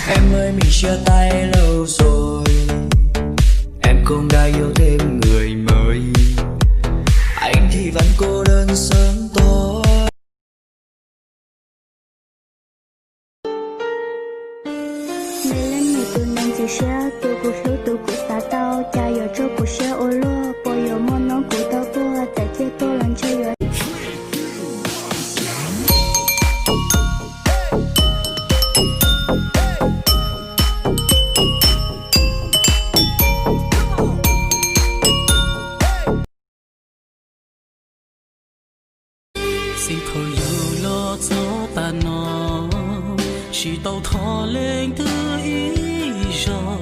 Em ơi mình chia tay lâu rồi, em cũng đã yêu thêm người mới, anh thì vẫn cô đơn sớm tối.每人你都能接受，度过路度过沙岛，加油走不舍我落，不有梦能顾到过，再接多人却有。xin thôi yêu lo gió ta nó chỉ tàu thọ lên từ ý rồi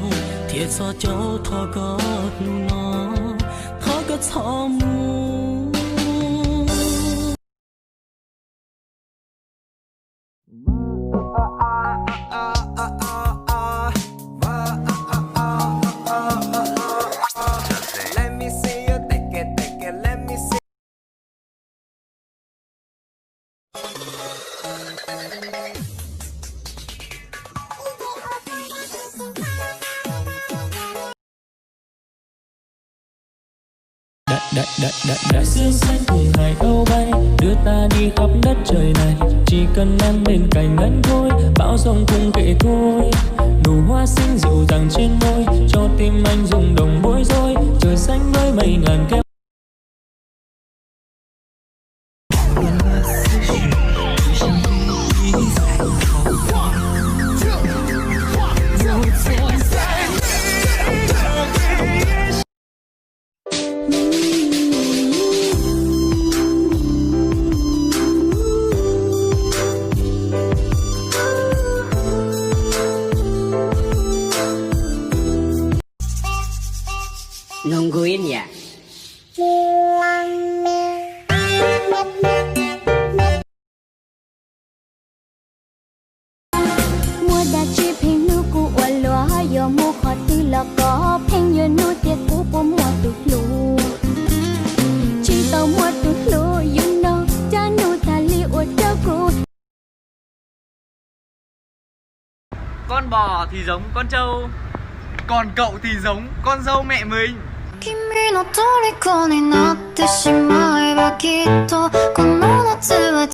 thiệt cho cháu thọ gót nó thọ gót thọ mu đại dương xanh cùng hải âu bay đưa ta đi khắp đất trời này, chỉ cần em bên cạnh ngân thôi bão giông cùng kệ thôi. Nụ hoa xinh dịu dàng trên môi cho tim anh rung động bối rối, trời xanh với mây ngàn keo. Nungguin ya. Mua đã chỉ phim nu cu ua lúa yo mua khó tư là có phim yo nu tiệt cũ của mua tụt lúa chỉ tàu mua tụt lúa you know cha nu ta li ua đâu cu. Con bò thì giống con trâu, còn cậu thì giống con dâu mẹ mình. 君の虜になってしまえばきっとこの夏は